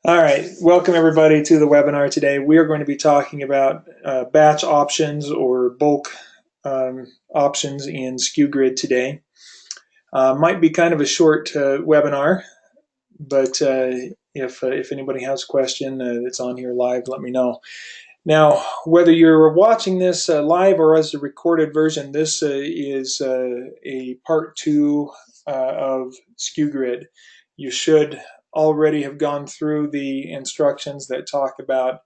All right, welcome everybody to the webinar today. We are going to be talking about batch options or bulk options in Skugrid today. Might be kind of a short webinar, but if anybody has a question that's on here live, let me know. Now, whether you're watching this live or as a recorded version, this is a part 2 of Skugrid. You should already have gone through the instructions that talk about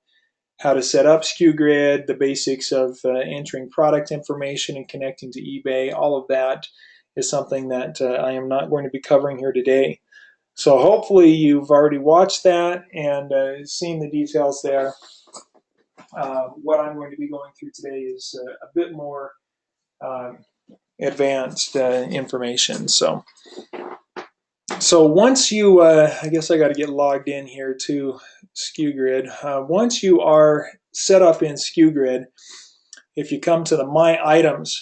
how to set up Skugrid, the basics of entering product information and connecting to eBay. All of that is something that I am not going to be covering here today. So hopefully you've already watched that and seen the details there. What I'm going to be going through today is a bit more advanced information. So once you, I guess I got to get logged in here to Skugrid. Once you are set up in Skugrid, if you come to the My Items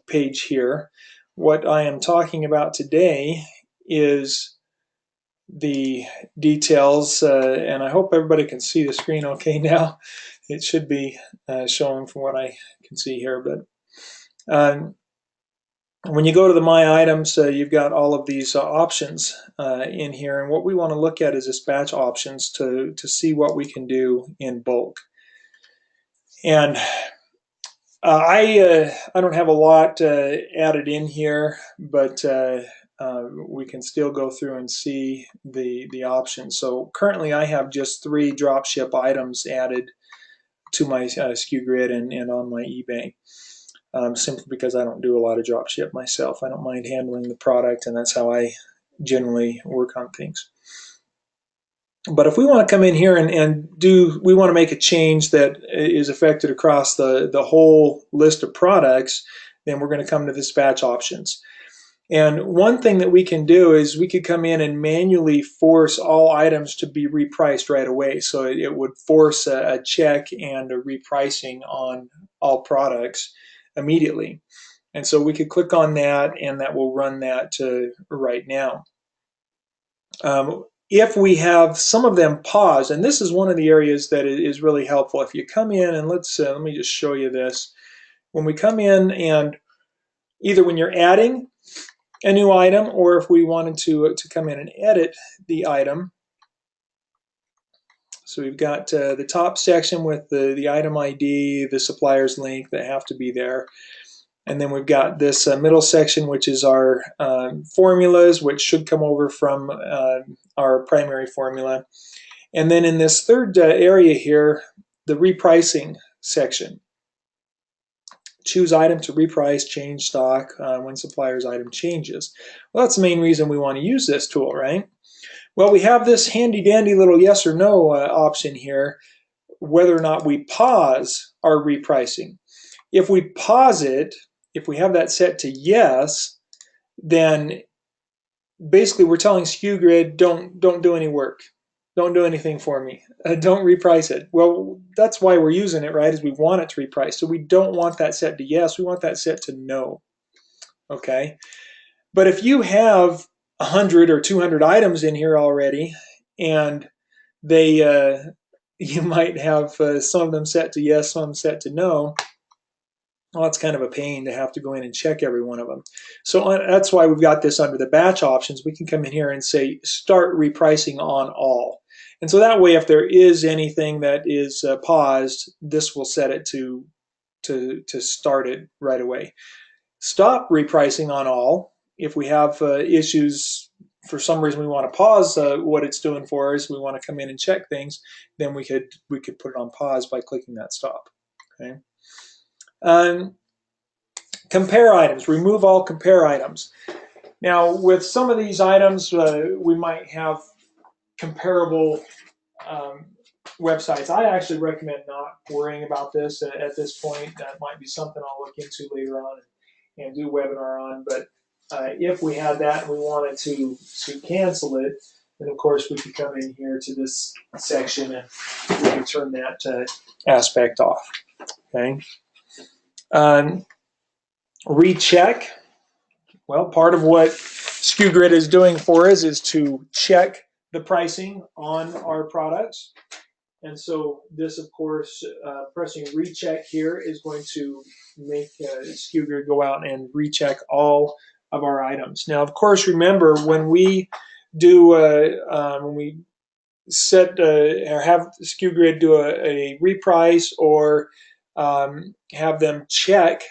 page here, what I am talking about today is the details, and I hope everybody can see the screen okay now. It should be showing from what I can see here, but when you go to the My Items, you've got all of these options in here, and what we want to look at is this batch options to see what we can do in bulk. And I don't have a lot added in here, but we can still go through and see the options. So currently I have just 3 dropship items added to my Skugrid and on my eBay. Simply because I don't do a lot of dropship myself. I don't mind handling the product, and that's how I generally work on things. But if we want to come in here and we want to make a change that is affected across the whole list of products, then we're going to come to this batch options. And one thing that we can do is we could come in and manually force all items to be repriced right away. So it would force a check and a repricing on all products immediately. And so we could click on that, and that will run that right now. If we have some of them paused, and this is one of the areas that is really helpful. If you come in and let me just show you this. When we come in, and either when you're adding a new item, or if we wanted to come in and edit the item. So we've got the top section with the item ID, the supplier's link that have to be there. And then we've got this middle section, which is our formulas, which should come over from our primary formula. And then in this third area here, the repricing section. Choose item to reprice, change stock when supplier's item changes. Well, that's the main reason we want to use this tool, right? Well, we have this handy dandy little yes or no option here, whether or not we pause our repricing. If we pause it, if we have that set to yes, then basically we're telling Skugrid, don't do any work. Don't do anything for me. Don't reprice it. Well, that's why we're using it, right, is we want it to reprice. So we don't want that set to yes. We want that set to no. Okay? But if you have 100 or 200 items in here already, and you might have some of them set to yes, some of them set to no, well, that's kind of a pain to have to go in and check every one of them. So that's why we've got this under the batch options. We can come in here and say start repricing on all. And so that way, if there is anything that is paused, this will set it to start it right away. Stop repricing on all. If we have issues, for some reason we want to pause what it's doing for us, we want to come in and check things, then we could put it on pause by clicking that stop. Okay. Compare items. Remove all compare items. Now, with some of these items, we might have comparable websites. I actually recommend not worrying about this at this point. That might be something I'll look into later on and do a webinar on. But if we had that and we wanted to cancel it, then of course we could come in here to this section and we can turn that aspect off. Okay. Recheck. Well, part of what Skugrid is doing for us is to check the pricing on our products. And so this, of course, pressing recheck here is going to make Skugrid go out and recheck all of our items. Now, of course, remember when we do when we set or have Skugrid do a reprice or have them check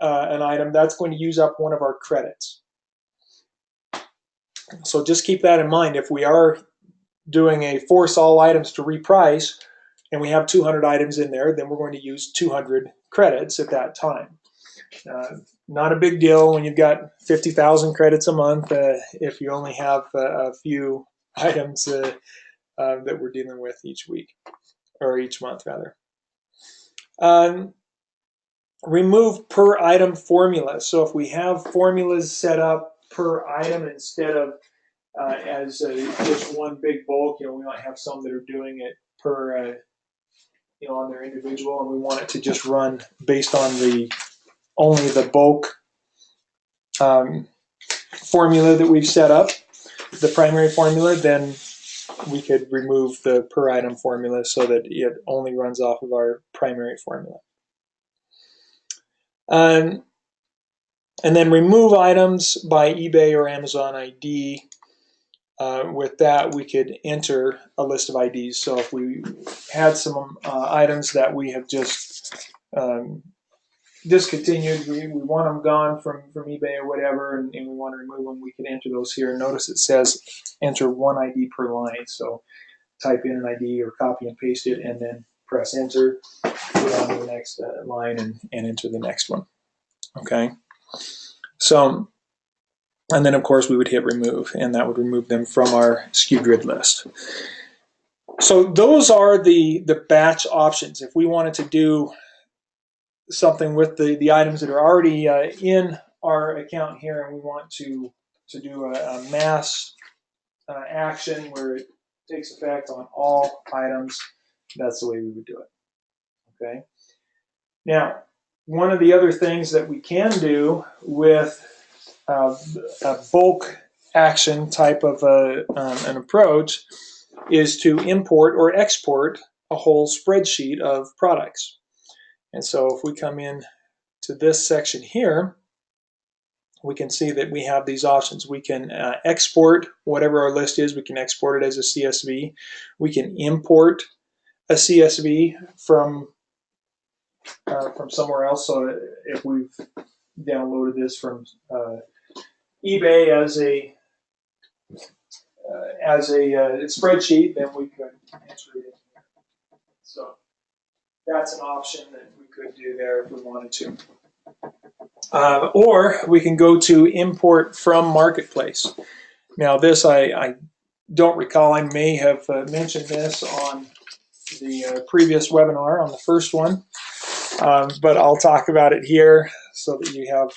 an item, that's going to use up one of our credits. So just keep that in mind. If we are doing a force all items to reprice and we have 200 items in there, then we're going to use 200 credits at that time. Not a big deal when you've got 50,000 credits a month if you only have a few items that we're dealing with each week, or each month rather. Remove per item formulas. So if we have formulas set up per item instead of as just one big bulk, we might have some that are doing it per, on their individual, and we want it to just run based on only the bulk formula that we've set up, the primary formula. Then we could remove the per item formula so that it only runs off of our primary formula. And then remove items by eBay or Amazon ID. With that, we could enter a list of IDs. So if we had some items that we have just discontinued, we want them gone from eBay or whatever, and we want to remove them, we can enter those here. Notice it says enter one ID per line. So type in an ID or copy and paste it, and then press enter, go down to the next line and enter the next one. Okay. So, and then of course we would hit remove, and that would remove them from our Skugrid list. So those are the batch options. If we wanted to do something with the items that are already in our account here, and we want to do a mass action where it takes effect on all items, that's the way we would do it. Okay. Now, one of the other things that we can do with a bulk action type of an approach is to import or export a whole spreadsheet of products. And so if we come in to this section here, we can see that we have these options. We can export whatever our list is. We can export it as a CSV. We can import a CSV from somewhere else. So if we've downloaded this from eBay as a spreadsheet, then we could enter it in here. So that's an option that we could do there if we wanted to. Or we can go to import from marketplace. Now this I don't recall. I may have mentioned this on the previous webinar, on the first one, but I'll talk about it here so that you have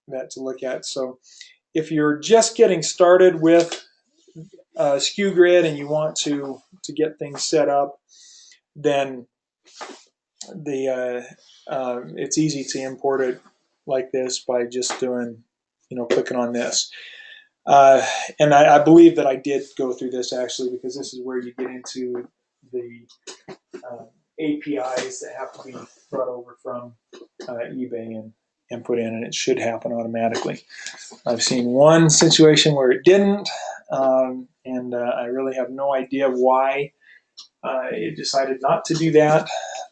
that to look at. So if you're just getting started with Skugrid and you want to get things set up, then it's easy to import it like this by just doing, clicking on this. And I believe that I did go through this actually, because this is where you get into the APIs that have to be brought over from eBay and put in, and it should happen automatically. I've seen one situation where it didn't, and I really have no idea why it decided not to do that.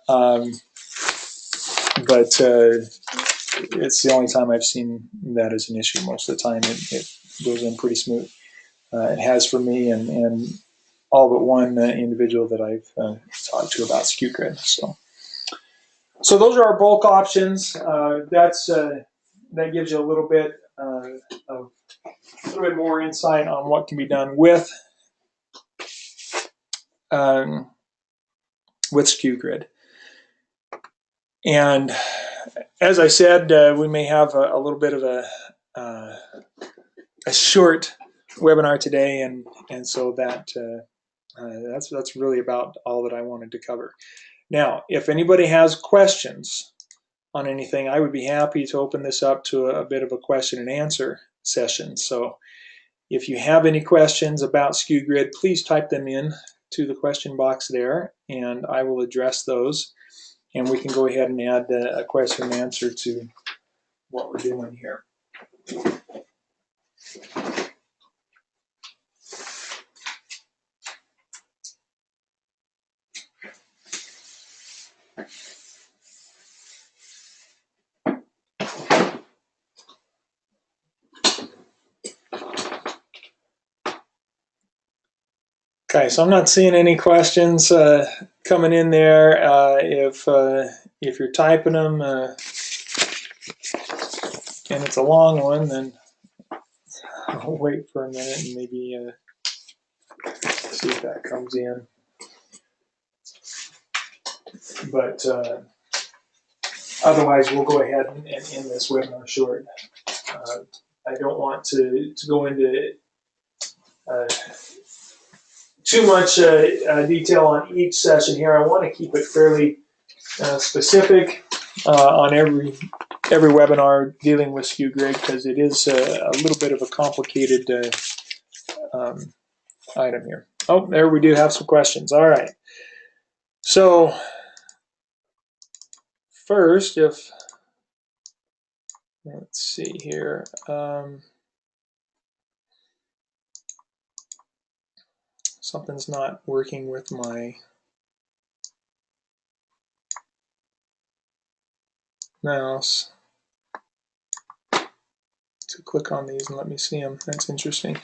But it's the only time I've seen that as an issue. Most of the time it goes in pretty smooth. It has for me and all but one individual that I've talked to about Skugrid. So those are our bulk options. That gives you a little bit more insight on what can be done with Skugrid. And as I said, we may have a little bit of a short webinar today, and so that's really about all that I wanted to cover. Now, if anybody has questions on anything, I would be happy to open this up to a bit of a question and answer session. So If you have any questions about Skugrid, please type them in to the question box there, and I will address those. And we can go ahead and add a question and answer to what we're doing here. Okay, so I'm not seeing any questions coming in there. If you're typing them and it's a long one, then I'll wait for a minute and maybe see if that comes in. But otherwise, we'll go ahead and end this webinar short. I don't want to go into too much detail on each session here. I want to keep it fairly specific on every webinar dealing with Skugrid, because it is a little bit of a complicated item here. Oh, there we do have some questions. All right. So first, let's see here. Something's not working with my mouse to click on these and let me see them. That's interesting.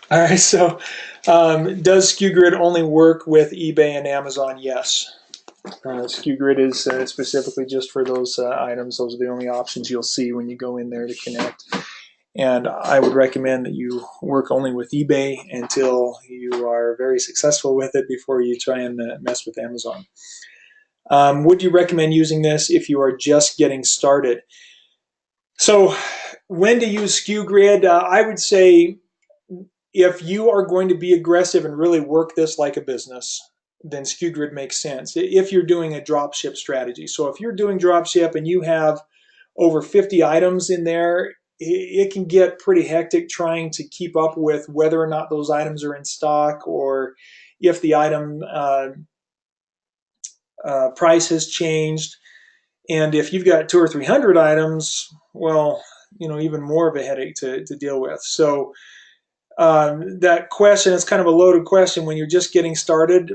All right, so does Skugrid only work with eBay and Amazon? Yes. Skugrid is specifically just for those items. Those are the only options you'll see when you go in there to connect. And I would recommend that you work only with eBay until you are very successful with it before you try and mess with Amazon. Would you recommend using this if you are just getting started? So when to use Skugrid? I would say if you are going to be aggressive and really work this like a business, then Skugrid makes sense. If you're doing a dropship strategy. So if you're doing dropship and you have over 50 items in there, it can get pretty hectic trying to keep up with whether or not those items are in stock, or if the item price has changed. And if you've got 200 or 300 items, well, even more of a headache to deal with. So that question is kind of a loaded question when you're just getting started.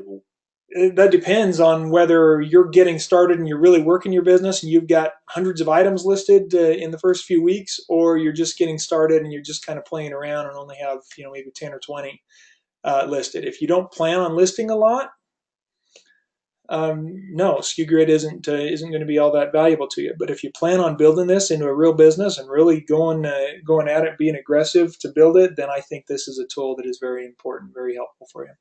That depends on whether you're getting started and you're really working your business and you've got hundreds of items listed in the first few weeks, or you're just getting started and you're just kind of playing around and only have maybe 10 or 20 listed. If you don't plan on listing a lot, no, Skugrid isn't going to be all that valuable to you. But if you plan on building this into a real business and really going at it, being aggressive to build it, then I think this is a tool that is very important, very helpful for you.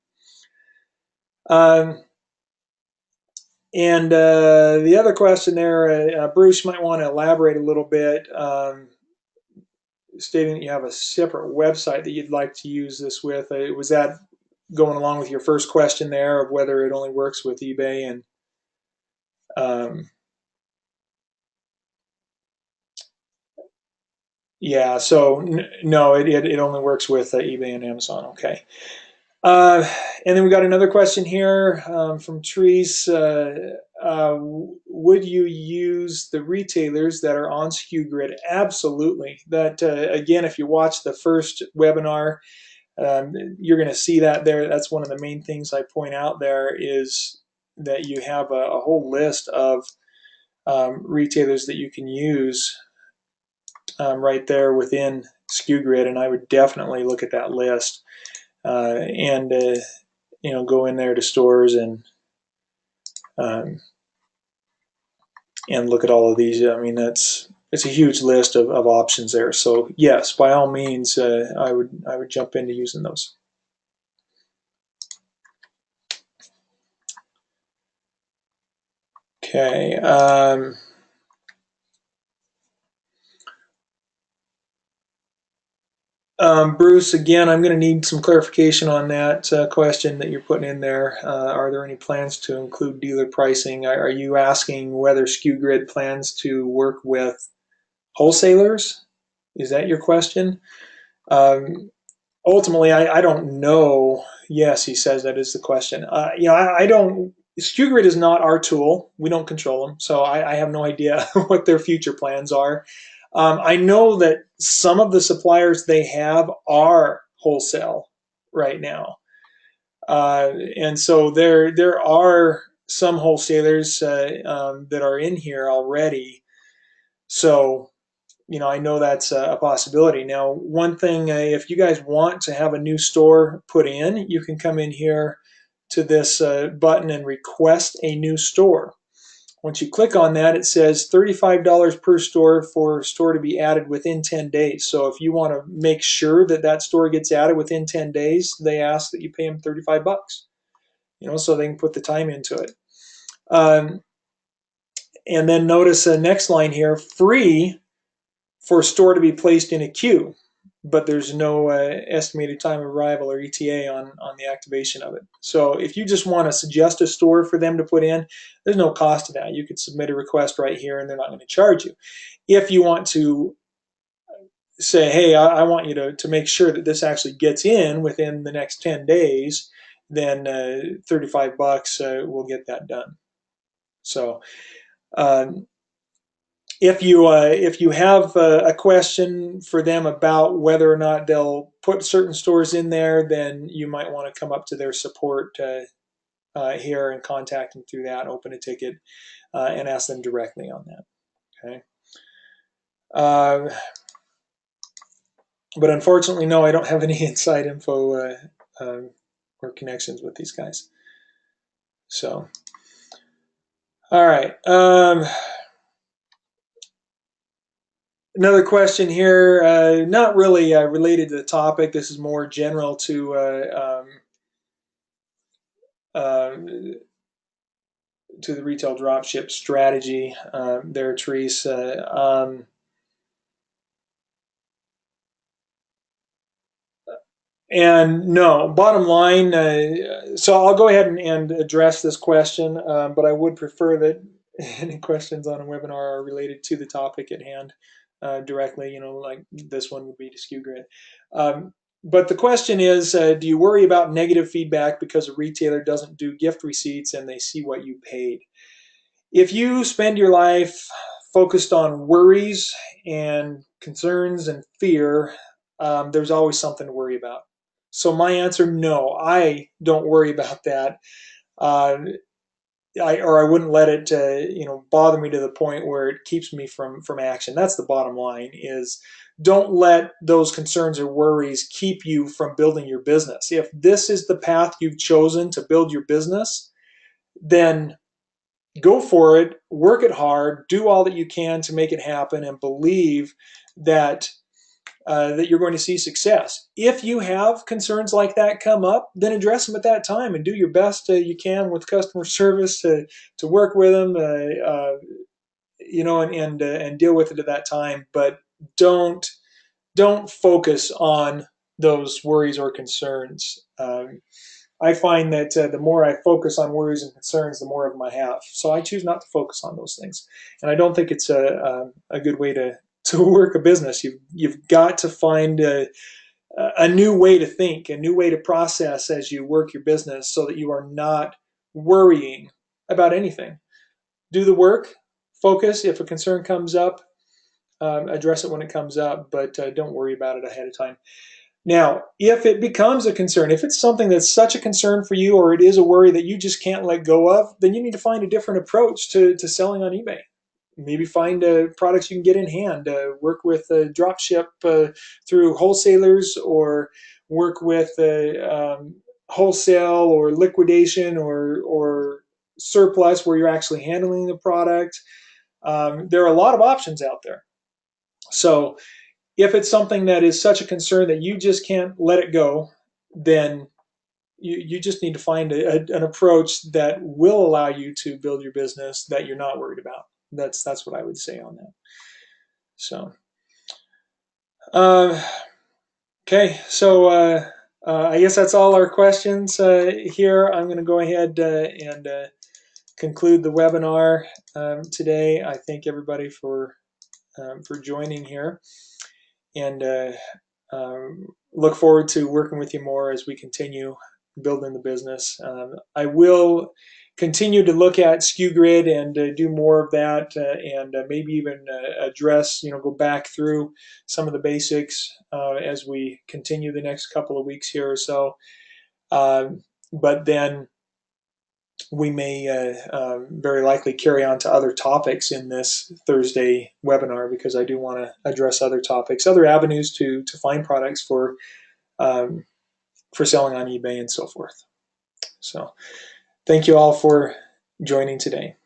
And the other question there, Bruce might want to elaborate a little bit, stating that you have a separate website that you'd like to use this with. Was that going along with your first question there of whether it only works with eBay? And yeah, so no, it only works with eBay and Amazon. Okay. And then we got another question here from Therese. Would you use the retailers that are on Skugrid? Absolutely. That again, if you watch the first webinar, you're going to see that there. That's one of the main things I point out there, is that you have a whole list of retailers that you can use right there within Skugrid, and I would definitely look at that list. And go in there to stores and look at all of these. I mean, it's a huge list of options there. So yes, by all means, I would jump into using those. Okay. Bruce, again, I'm going to need some clarification on that question that you're putting in there. Are there any plans to include dealer pricing? Are you asking whether Skugrid plans to work with wholesalers? Is that your question? ultimately, I don't know. Yes, he says that is the question. I don't. Skugrid is not our tool. We don't control them, so I have no idea what their future plans are. I know that some of the suppliers they have are wholesale right now, and so there are some wholesalers that are in here already. So I know that's a possibility. Now, one thing, if you guys want to have a new store put in, you can come in here to this button and request a new store. Once you click on that, it says $35 per store for a store to be added within 10 days. So if you want to make sure that that store gets added within 10 days, they ask that you pay them 35 bucks, so they can put the time into it. And then notice the next line here, free for a store to be placed in a queue, but there's no estimated time of arrival or ETA on the activation of it. So if you just want to suggest a store for them to put in, there's no cost to that. You could submit a request right here and they're not going to charge you. If you want to say, hey, I want you to make sure that this actually gets in within the next 10 days, then 35 bucks will get that done. So if you have a question for them about whether or not they'll put certain stores in there, then you might want to come up to their support here and contact them through that, open a ticket, and ask them directly on that. Okay. But unfortunately, no, I don't have any inside info or connections with these guys. So, all right. Another question here, not really related to the topic. This is more general to the retail dropship strategy there, Therese. And no, bottom line, so I'll go ahead and address this question, but I would prefer that any questions on a webinar are related to the topic at hand directly, like this one would be to Skugrid. But the question is, do you worry about negative feedback because a retailer doesn't do gift receipts and they see what you paid? If you spend your life focused on worries and concerns and fear, there's always something to worry about. So my answer, no, I don't worry about that. I wouldn't let it bother me to the point where it keeps me from action. That's the bottom line. Is don't let those concerns or worries keep you from building your business. If this is the path you've chosen to build your business, then go for it, work it hard, do all that you can to make it happen, and believe that that you're going to see success. If you have concerns like that come up, then address them at that time and do your best you can with customer service to work with them, and deal with it at that time. But don't focus on those worries or concerns. I find that the more I focus on worries and concerns, the more of them I have. So I choose not to focus on those things, and I don't think it's a good way to work a business. You've got to find a new way to think, a new way to process as you work your business, so that you are not worrying about anything. Do the work, focus. If a concern comes up, address it when it comes up, but don't worry about it ahead of time. Now, if it becomes a concern, if it's something that's such a concern for you, or it is a worry that you just can't let go of, then you need to find a different approach to selling on eBay. Maybe find products you can get in hand, work with dropship through wholesalers, or work with wholesale or liquidation or surplus where you're actually handling the product. There are a lot of options out there. So if it's something that is such a concern that you just can't let it go, then you just need to find an approach that will allow you to build your business that you're not worried about. That's what I would say on that. So, okay, so I guess that's all our questions here. I'm going to go ahead and conclude the webinar today. I thank everybody for joining here, and look forward to working with you more as we continue building the business. I will continue to look at Skugrid and do more of that, and maybe even address, go back through some of the basics as we continue the next couple of weeks here or so. But then we may very likely carry on to other topics in this Thursday webinar, because I do want to address other topics, other avenues to find products um, for selling on eBay and so forth. So thank you all for joining today.